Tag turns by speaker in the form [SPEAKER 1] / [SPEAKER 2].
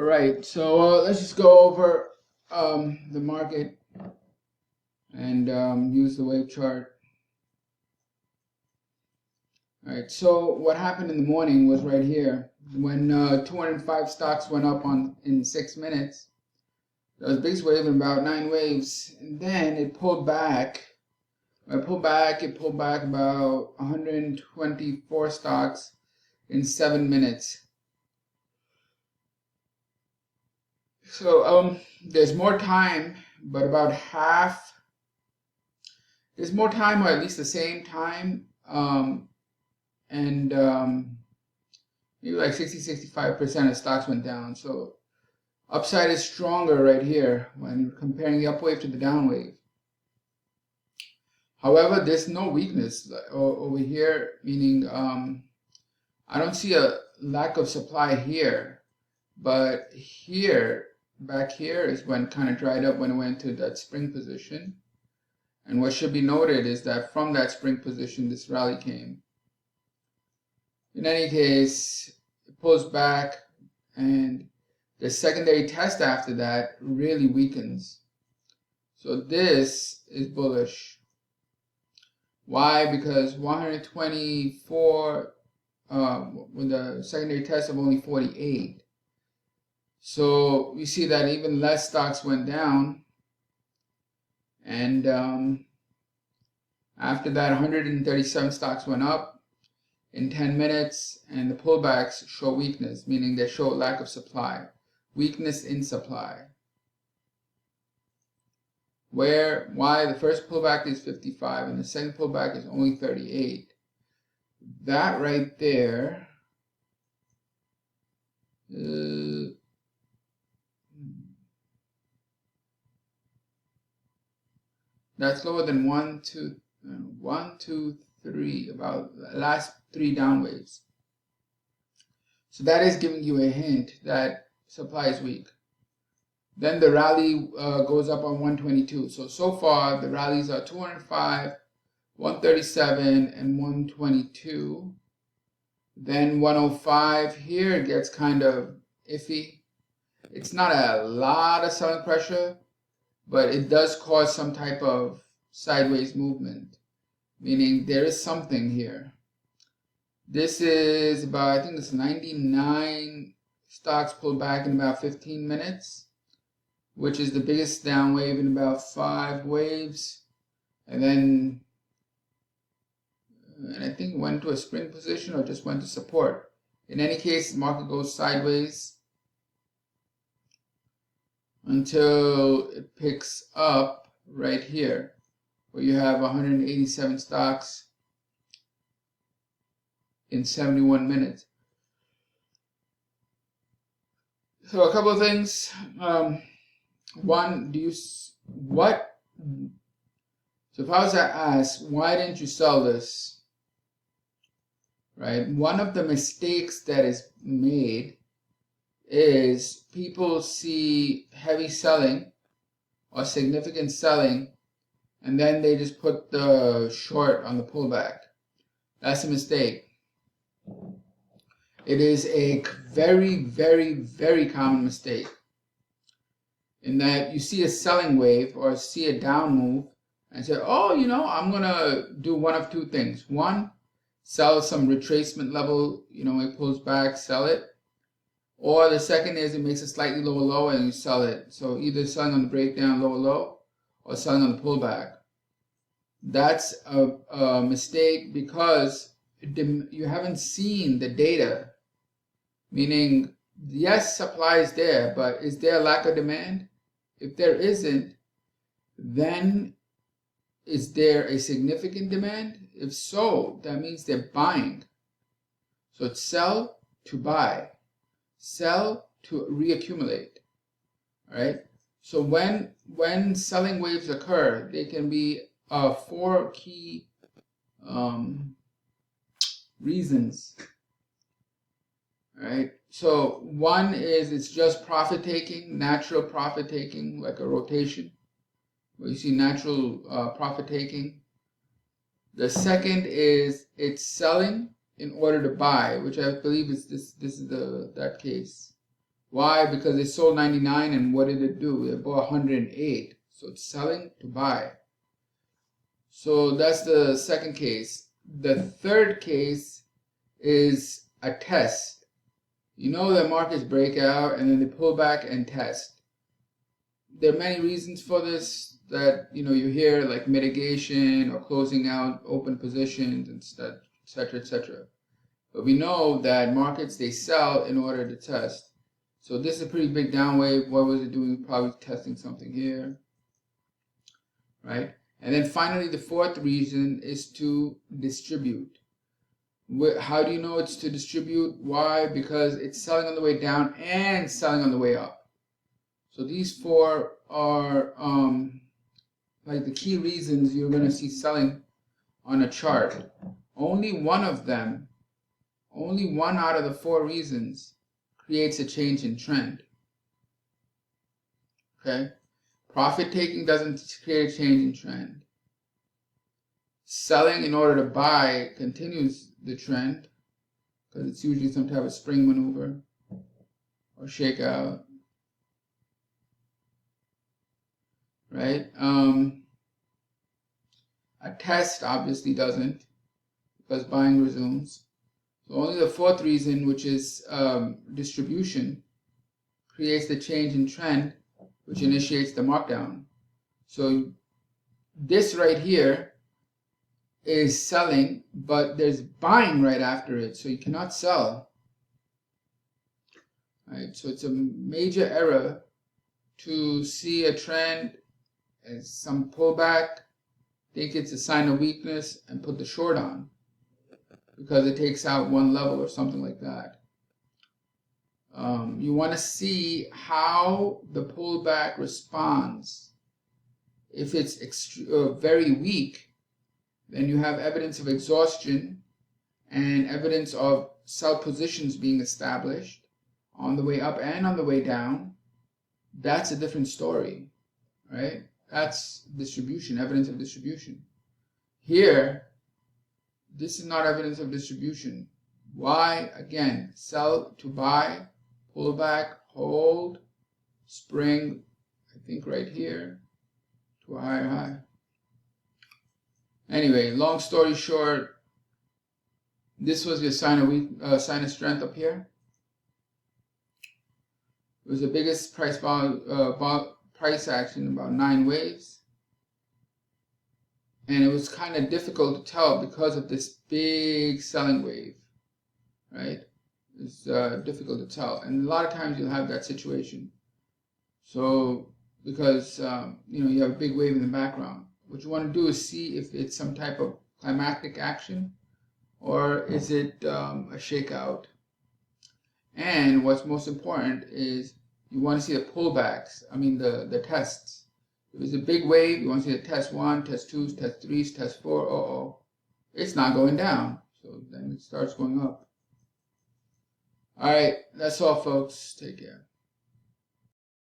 [SPEAKER 1] right, so let's just go over the market and use the wave chart. All right, so what happened in the morning was right here when 205 stocks went up in 6 minutes. There was a big wave in about 9 waves, and then it pulled back. It pulled back about 124 stocks in 7 minutes. So there's more time, but about half. There's more time, or at least the same time, and maybe like 60-65% of stocks went down. So upside is stronger right here when comparing the up wave to the down wave. However, there's no weakness over here, meaning I don't see a lack of supply here, but here, back here is when it kind of dried up when it went to that spring position. And what should be noted is that from that spring position, this rally came. In any case, it pulls back, and the secondary test after that really weakens. So this is bullish. Why? Because 124 with a secondary test of only 48. So we see that even less stocks went down, and after that 137 stocks went up in 10 minutes, and the pullbacks show weakness, meaning they show lack of supply, weakness in supply. Why the first pullback is 55 and the second pullback is only 38. That right there that's lower than 1, 2, 3, about the last 3 down waves. So that is giving you a hint that supply is weak. Then the rally goes up on 122. So far the rallies are 205, 137, and 122. Then 105 here gets kind of iffy. It's not a lot of selling pressure, but it does cause some type of sideways movement, meaning there is something here. This is about, I think it's 99 stocks pulled back in about 15 minutes, which is the biggest down wave in about 5 waves. And then, I think it went to a spring position or just went to support. In any case, the market goes sideways until it picks up right here, where you have 187 stocks in 71 minutes. So a couple of things. One, so if I was to ask, why didn't you sell this? Right? One of the mistakes that is made is people see heavy selling or significant selling, and then they just put the short on the pullback. That's a mistake. It is a very, very, very common mistake, in that you see a selling wave or see a down move and say, oh, I'm going to do one of two things. One, sell some retracement level, it pulls back, sell it. Or the second is it makes a slightly lower low and you sell it. So either selling on the breakdown, lower low, or selling on the pullback. That's a mistake because you haven't seen the data. Meaning, yes, supply is there, but is there a lack of demand? If there isn't, then is there a significant demand? If so, that means they're buying. So it's sell to buy, sell to reaccumulate. All right. So when selling waves occur, they can be 4 key reasons. All right. So one is it's just profit taking, natural profit taking, like a rotation, where you see natural profit taking. The second is it's selling in order to buy, which I believe is this is that case, Why? Because they sold 99, and what did it do? It bought 108. So it's selling to buy. So that's the second case. The third case is a test. You know that markets break out and then they pull back and test. There are many reasons for this that you hear, like mitigation or closing out open positions and etc., etc. But we know that markets, they sell in order to test. So this is a pretty big down wave. What was it doing? Probably testing something here, right? And then finally, the fourth reason is to distribute. How do you know it's to distribute? Why? Because it's selling on the way down and selling on the way up. So these four are like the key reasons you're going to see selling on a chart. Only one of them, only one out of the four reasons creates a change in trend. Okay? Profit taking doesn't create a change in trend. Selling in order to buy continues the trend because it's usually some type of spring maneuver or shakeout. Right? A test obviously doesn't, because buying resumes. So only the fourth reason, which is distribution, creates the change in trend, which initiates the markdown. So this right here is selling, but there's buying right after it, so you cannot sell. Right? So it's a major error to see a trend as some pullback, think it's a sign of weakness, and put the short on because it takes out one level or something like that. You want to see how the pullback responds. If it's very weak, then you have evidence of exhaustion and evidence of sell positions being established on the way up and on the way down. That's a different story, right? That's distribution, evidence of distribution. Here, this is not evidence of distribution. Why? Again, sell to buy, pull back, hold, spring, I think right here, to a higher high. Anyway, long story short, this was your sign of strength up here. It was the biggest price action, about 9 waves. And it was kind of difficult to tell because of this big selling wave, right? It's difficult to tell. And a lot of times you'll have that situation. So, because, you have a big wave in the background. What you want to do is see if it's some type of climactic action or is it a shakeout. And what's most important is you want to see the pullbacks, the tests. If it's a big wave, you want to see the test 1, test 2, test 3, test 4. It's not going down. So then it starts going up. All right, that's all, folks. Take care.